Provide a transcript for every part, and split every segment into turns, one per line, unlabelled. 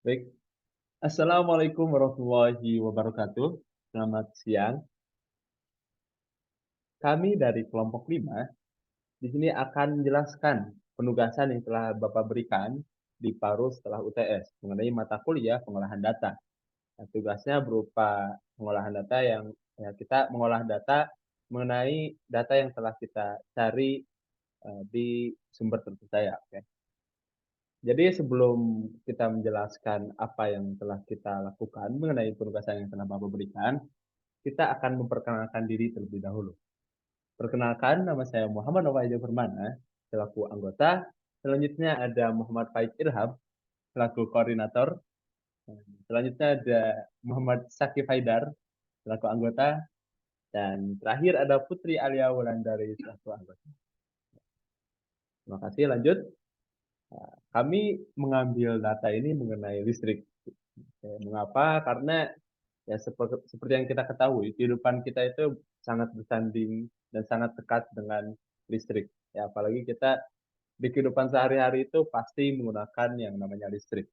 Baik, Assalamualaikum warahmatullahi wabarakatuh. Selamat siang. Kami dari kelompok 5 di sini akan menjelaskan penugasan yang telah Bapak berikan di paruh setelah UTS mengenai mata kuliah pengolahan data. Nah, tugasnya berupa pengolahan data yang kita mengolah data mengenai data yang telah kita cari di sumber terpercaya. Oke. Jadi sebelum kita menjelaskan apa yang telah kita lakukan mengenai penugasan yang telah Bapak berikan, kita akan memperkenalkan diri terlebih dahulu. Perkenalkan, nama saya Muhammad Nova Permana, selaku anggota. Selanjutnya ada Muhammad Faiz Irham, selaku koordinator. Selanjutnya ada Muhammad Sakif Haidar, selaku anggota. Dan terakhir ada Putri Alia Wulandari, selaku anggota. Terima kasih, lanjut. Kami mengambil data ini mengenai listrik. Mengapa? Karena ya seperti yang kita ketahui, kehidupan kita itu sangat bersanding dan sangat dekat dengan listrik. Ya, apalagi kita di kehidupan sehari-hari itu pasti menggunakan yang namanya listrik.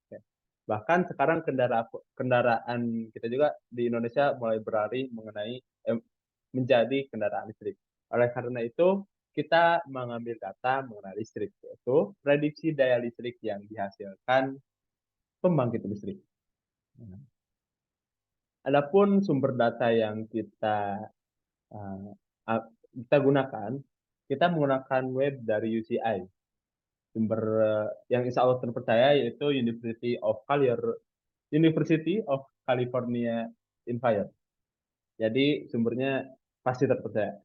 Ya. Bahkan sekarang kendaraan kita juga di Indonesia mulai beralih menjadi kendaraan listrik. Oleh karena itu, kita mengambil data mengenai listrik, yaitu prediksi daya listrik yang dihasilkan pembangkit listrik. Adapun sumber data yang uh, kita gunakan, kita menggunakan web dari UCI. Sumber yang insya Allah terpercaya yaitu University of California in Fire. Jadi sumbernya pasti terpercaya.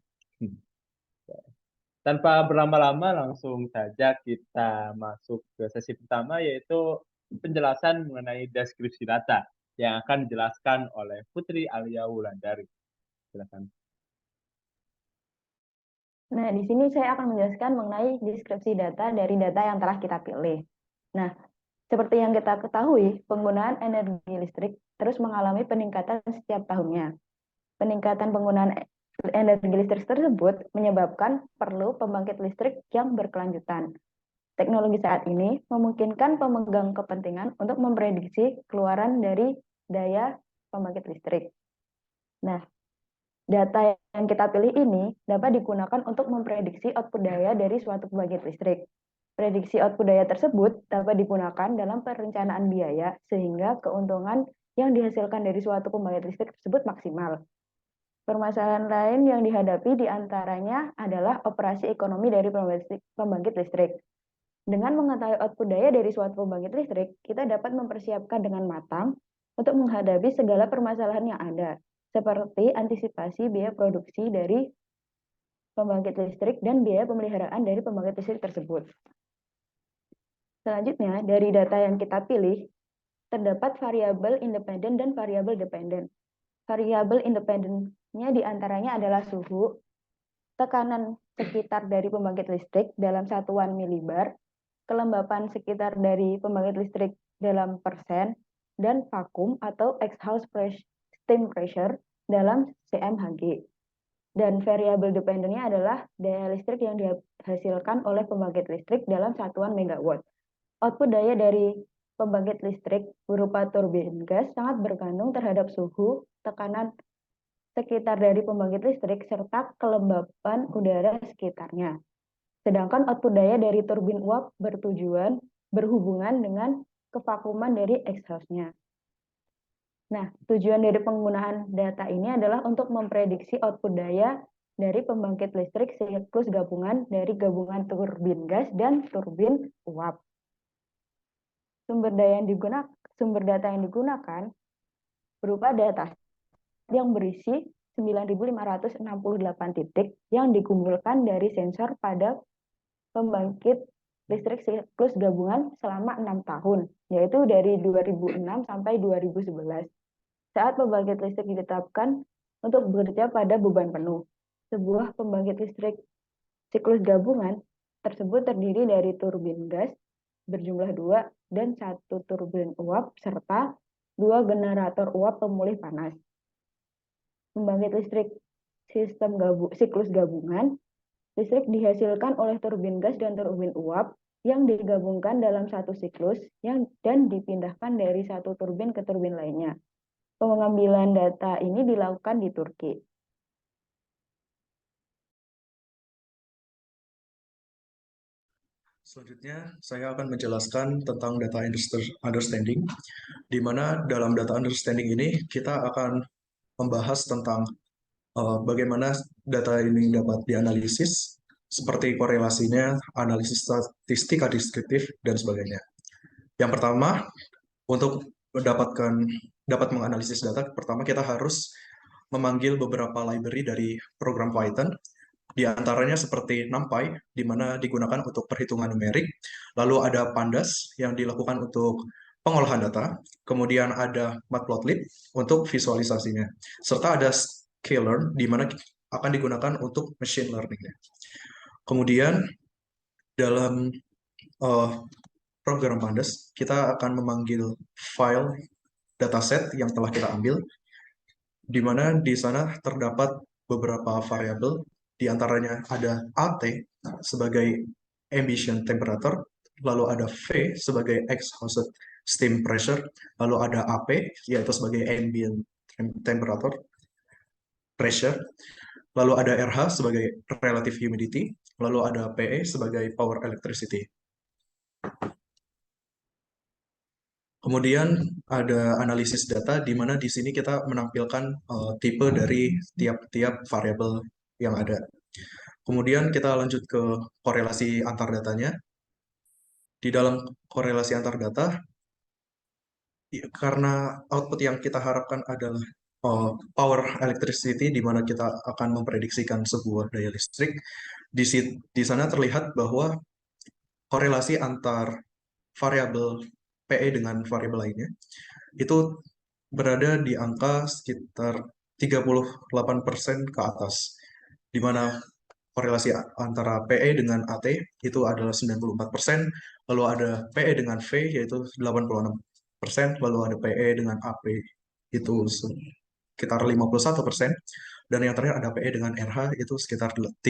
Tanpa berlama-lama langsung saja kita masuk ke sesi pertama yaitu penjelasan mengenai deskripsi data yang akan dijelaskan oleh Putri Alia Wulandari. Silakan.
Nah, di sini saya akan menjelaskan mengenai deskripsi data dari data yang telah kita pilih. Nah, seperti yang kita ketahui, penggunaan energi listrik terus mengalami peningkatan setiap tahunnya. Peningkatan penggunaan energi listrik tersebut menyebabkan perlu pembangkit listrik yang berkelanjutan. Teknologi saat ini memungkinkan pemegang kepentingan untuk memprediksi keluaran dari daya pembangkit listrik. Nah, data yang kita pilih ini dapat digunakan untuk memprediksi output daya dari suatu pembangkit listrik. Prediksi output daya tersebut dapat digunakan dalam perencanaan biaya sehingga keuntungan yang dihasilkan dari suatu pembangkit listrik tersebut maksimal. Permasalahan lain yang dihadapi diantaranya adalah operasi ekonomi dari pembangkit listrik. Dengan mengetahui output daya dari suatu pembangkit listrik, kita dapat mempersiapkan dengan matang untuk menghadapi segala permasalahan yang ada, seperti antisipasi biaya produksi dari pembangkit listrik dan biaya pemeliharaan dari pembangkit listrik tersebut. Selanjutnya, dari data yang kita pilih, terdapat variabel independen dan variabel dependen. Variabel independennya diantaranya adalah suhu, tekanan sekitar dari pembangkit listrik dalam satuan milibar, kelembapan sekitar dari pembangkit listrik dalam persen, dan vakum atau exhaust steam pressure dalam cmHg. Dan variabel dependennya adalah daya listrik yang dihasilkan oleh pembangkit listrik dalam satuan megawatt. Output daya dari pembangkit listrik berupa turbin gas sangat bergantung terhadap suhu, tekanan sekitar dari pembangkit listrik, serta kelembapan udara sekitarnya. Sedangkan output daya dari turbin uap berhubungan dengan kevakuman dari exhaust-nya. Nah, tujuan dari penggunaan data ini adalah untuk memprediksi output daya dari pembangkit listrik siklus gabungan dari gabungan turbin gas dan turbin uap. Sumber data yang digunakan berupa data yang berisi 9.568 titik yang dikumpulkan dari sensor pada pembangkit listrik siklus gabungan selama 6 tahun, yaitu dari 2006 sampai 2011. Saat pembangkit listrik ditetapkan untuk bekerja pada beban penuh. Sebuah pembangkit listrik siklus gabungan tersebut terdiri dari turbin gas berjumlah 2 dan 1 turbin uap serta 2 generator uap pemulih panas. Pembangkit listrik siklus gabungan, listrik dihasilkan oleh turbin gas dan turbin uap yang digabungkan dalam satu siklus dan dipindahkan dari satu turbin ke turbin lainnya. Pengambilan data ini dilakukan di Turki.
Selanjutnya, saya akan menjelaskan tentang data understanding, di mana dalam data understanding ini kita akan membahas tentang bagaimana data ini dapat dianalisis, seperti korelasinya, analisis statistika deskriptif, dan sebagainya. Yang pertama, untuk dapat menganalisis data, pertama kita harus memanggil beberapa library dari program Python, di antaranya seperti NumPy, di mana digunakan untuk perhitungan numerik, lalu ada Pandas yang dilakukan untuk pengolahan data, kemudian ada Matplotlib untuk visualisasinya, serta ada Sklearn di mana akan digunakan untuk machine learning. Kemudian dalam program Pandas, kita akan memanggil file dataset yang telah kita ambil, di mana di sana terdapat beberapa variabel, di antaranya ada AT sebagai ambient temperature, lalu ada V sebagai exhaust steam pressure, lalu ada AP yaitu sebagai ambient temperature pressure, lalu ada RH sebagai relative humidity, lalu ada PE sebagai power electricity. Kemudian ada analisis data, di mana di sini kita menampilkan tipe dari tiap-tiap variabel yang ada. Kemudian kita lanjut ke korelasi antar datanya. Di dalam korelasi antar data, karena output yang kita harapkan adalah power electricity, di mana kita akan memprediksikan sebuah daya listrik, di sana terlihat bahwa korelasi antar variabel PE dengan variabel lainnya itu berada di angka sekitar 38% ke atas, di mana korelasi antara PE dengan AT itu adalah 94%, lalu ada PE dengan V yaitu 86%, lalu ada PE dengan AP itu sekitar 51%, dan yang terakhir ada PE dengan RH itu sekitar 38%.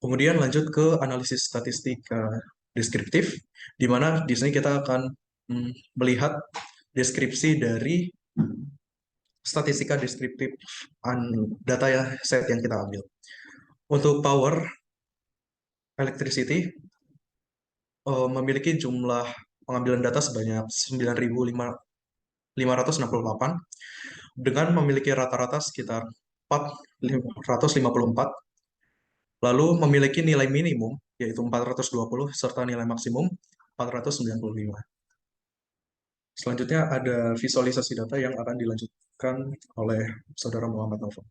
Kemudian lanjut ke analisis statistika deskriptif, di mana di sini kita akan melihat deskripsi dari statistika deskriptif data set yang kita ambil. Untuk power electricity memiliki jumlah pengambilan data sebanyak 9.568 dengan memiliki rata-rata sekitar 454, lalu memiliki nilai minimum yaitu 420 serta nilai maksimum 495. Selanjutnya ada visualisasi data yang akan dilanjutkan oleh Saudara Muhammad Nova.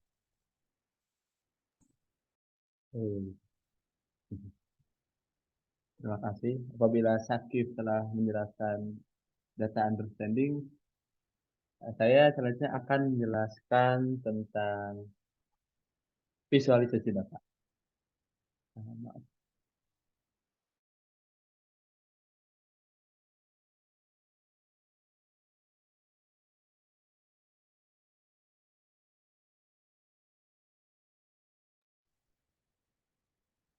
Terima kasih. Apabila Syakif telah menjelaskan data understanding, saya selanjutnya akan menjelaskan tentang visualisasi data. Maaf.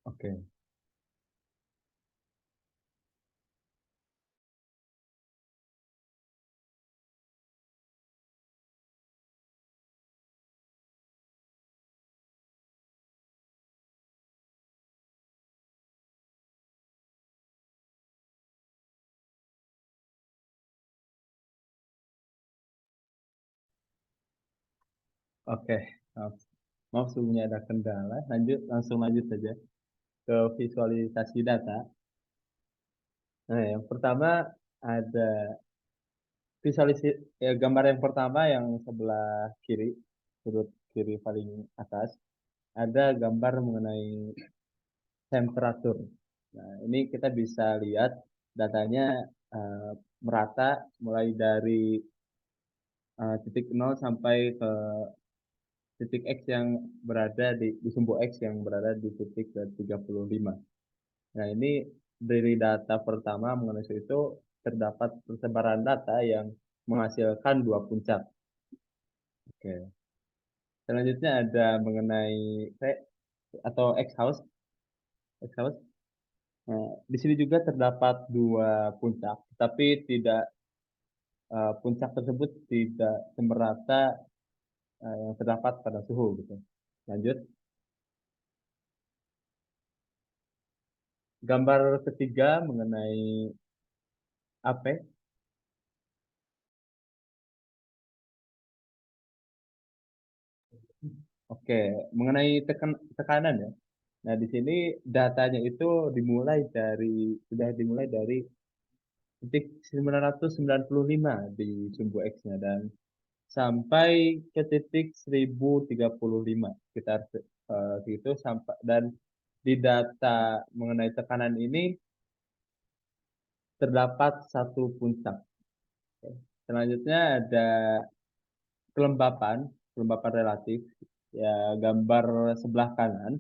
Oke. Oke. Maaf sebelumnya ada kendala. Langsung lanjut saja ke visualisasi data. Nah, yang pertama ada visualisasi gambar yang pertama yang sebelah kiri, sudut kiri paling atas, ada gambar mengenai temperatur. Nah, ini kita bisa lihat datanya merata mulai dari titik 0 sampai ke titik X yang berada di sumbu X yang berada di titik ke 35. Nah, ini dari data pertama mengenai itu terdapat persebaran data yang menghasilkan dua puncak. Oke. Selanjutnya ada mengenai atau X house. Nah, di sini juga terdapat dua puncak, tapi tidak puncak tersebut tidak semerata yang terdapat pada suhu gitu. Lanjut, gambar ketiga mengenai APEC. Oke, mengenai tekanan ya. Nah, di sini datanya itu sudah dimulai dari titik 995 di sumbu X-nya dan sampai ke titik 1035 sekitar segitu sampai, dan di data mengenai tekanan ini terdapat satu puncak. Oke. Selanjutnya ada kelembapan relatif. Ya, gambar sebelah kanan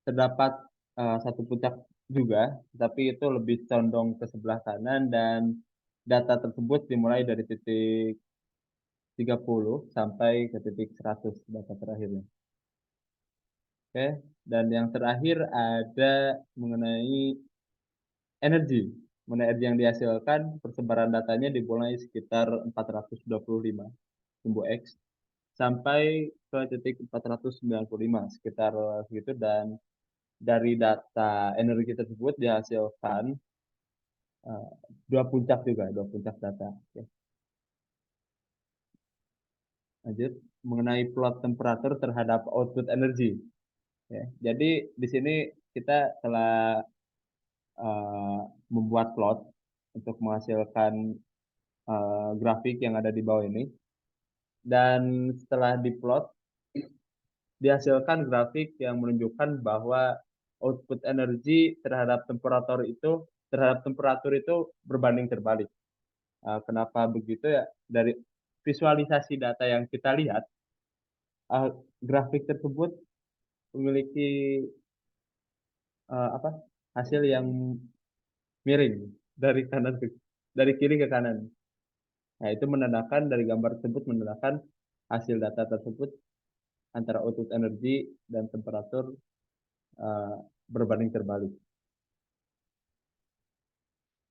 terdapat satu puncak juga, tapi itu lebih condong ke sebelah kanan dan data tersebut dimulai dari titik 30 sampai ke titik 100 data terakhirnya. Oke, dan yang terakhir ada mengenai energi. Mengenai energi yang dihasilkan, persebaran datanya dimulai sekitar 425 sumbu X sampai ke titik 495 sekitar segitu, dan dari data energi tersebut dihasilkan dua puncak data. Oke. Lanjut, mengenai plot temperatur terhadap output energi. Ya, jadi di sini kita telah membuat plot untuk menghasilkan grafik yang ada di bawah ini. Dan setelah diplot, dihasilkan grafik yang menunjukkan bahwa output energi terhadap temperatur itu berbanding terbalik. Kenapa begitu ya? Dari visualisasi data yang kita lihat, grafik tersebut memiliki hasil yang miring dari kiri ke kanan. Nah, itu menandakan, dari gambar tersebut menandakan hasil data tersebut antara output energi dan temperatur berbanding terbalik.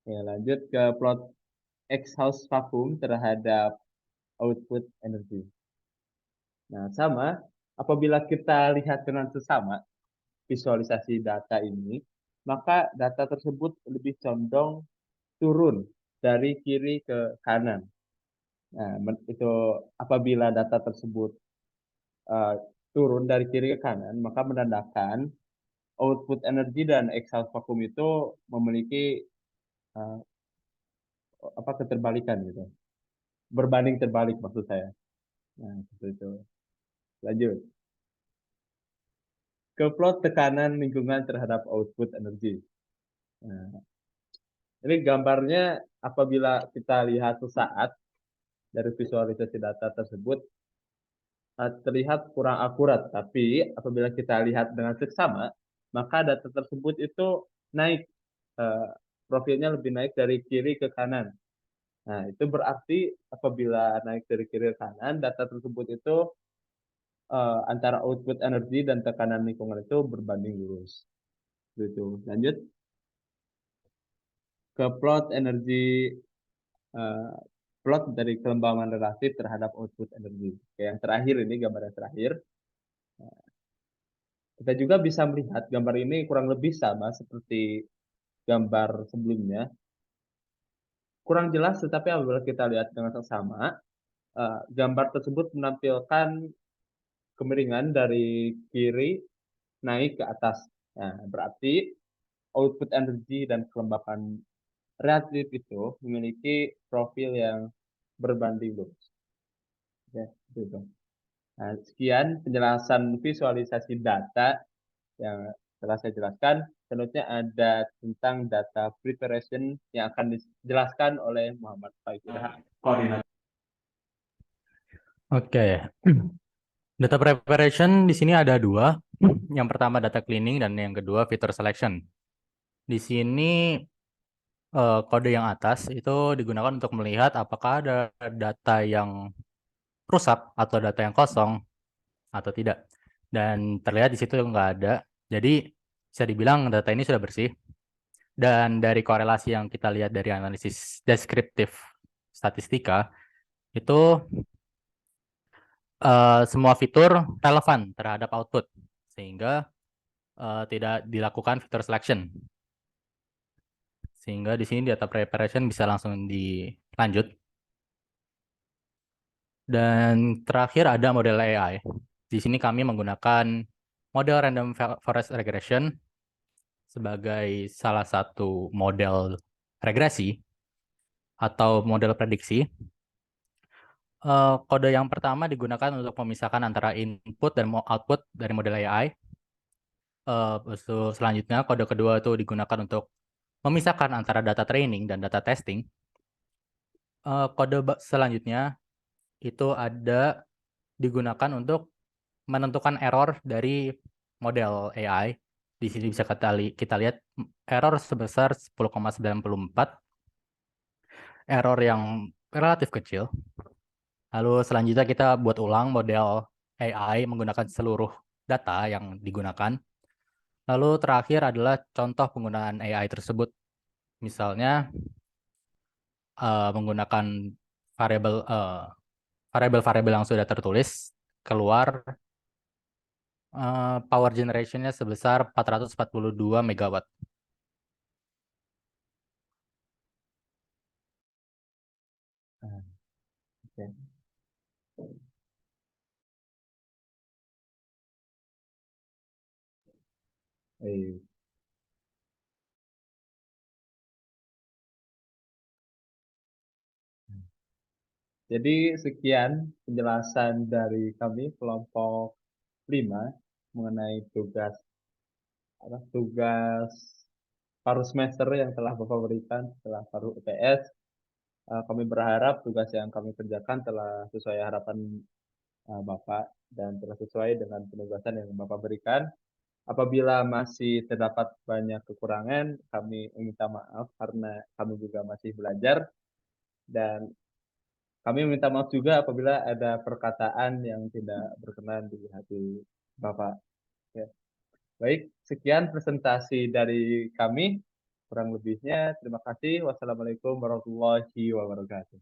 Ya, lanjut ke plot exhaust vacuum terhadap output energi. Nah, sama, apabila kita lihat dengan sesama visualisasi data ini, maka data tersebut lebih condong turun dari kiri ke kanan. Nah, itu apabila data tersebut turun dari kiri ke kanan, maka menandakan output energi dan exhaust vacuum itu memiliki uh, keterbalikan gitu. Berbanding terbalik maksud saya. Nah, seperti itu. Lanjut. Ke plot tekanan lingkungan terhadap output energi. Nah, ini gambarnya apabila kita lihat sesaat dari visualisasi data tersebut terlihat kurang akurat, tapi apabila kita lihat dengan seksama, maka data tersebut itu naik, profilnya lebih naik dari kiri ke kanan. Nah, itu berarti apabila naik dari kiri ke kanan, data tersebut itu antara output energi dan tekanan lingkungan itu berbanding lurus. Gitu. Lanjut ke plot energi, plot dari kelembaban relatif terhadap output energi. Oke, yang terakhir ini gambar yang terakhir. Kita juga bisa melihat gambar ini kurang lebih sama seperti gambar sebelumnya. Kurang jelas, tetapi apabila kita lihat dengan seksama, gambar tersebut menampilkan kemiringan dari kiri naik ke atas. Nah, berarti output energi dan kelembapan relatif itu memiliki profil yang berbanding lurus. Oke, gitu. Nah, sekian penjelasan visualisasi data yang telah saya jelaskan. Selanjutnya ada tentang data preparation yang akan dijelaskan oleh Muhammad Faizul. Koordinator.
Oke, data preparation di sini ada dua. Yang pertama data cleaning dan yang kedua feature selection. Di sini kode yang atas itu digunakan untuk melihat apakah ada data yang rusak atau data yang kosong atau tidak. Dan terlihat di situ nggak ada. Jadi bisa dibilang data ini sudah bersih. Dan dari korelasi yang kita lihat dari analisis deskriptif statistika, itu semua fitur relevan terhadap output, sehingga tidak dilakukan fitur selection. Sehingga di sini data preparation bisa langsung dilanjut. Dan terakhir ada model AI. Di sini kami menggunakan model random forest regression sebagai salah satu model regresi atau model prediksi. Kode yang pertama digunakan untuk memisahkan antara input dan output dari model AI. Selanjutnya, kode kedua itu digunakan untuk memisahkan antara data training dan data testing. Kode selanjutnya itu digunakan untuk menentukan error dari model AI. Di sini bisa kita lihat error sebesar 10,94, error yang relatif kecil. Lalu selanjutnya kita buat ulang model AI menggunakan seluruh data yang digunakan. Lalu terakhir adalah contoh penggunaan AI tersebut. Misalnya menggunakan variabel-variabel yang sudah tertulis, keluar power generation-nya sebesar 442 megawatt.
Oke. Baik. Jadi sekian penjelasan dari kami kelompok 5 mengenai tugas paruh semester yang telah Bapak berikan setelah paruh UTS. Kami berharap tugas yang kami kerjakan telah sesuai harapan Bapak dan telah sesuai dengan penugasan yang Bapak berikan. Apabila masih terdapat banyak kekurangan, kami meminta maaf karena kami juga masih belajar, dan kami meminta maaf juga apabila ada perkataan yang tidak berkenan di hati Bapak. Ya. Baik, sekian presentasi dari kami. Kurang lebihnya, terima kasih. Wassalamualaikum warahmatullahi wabarakatuh.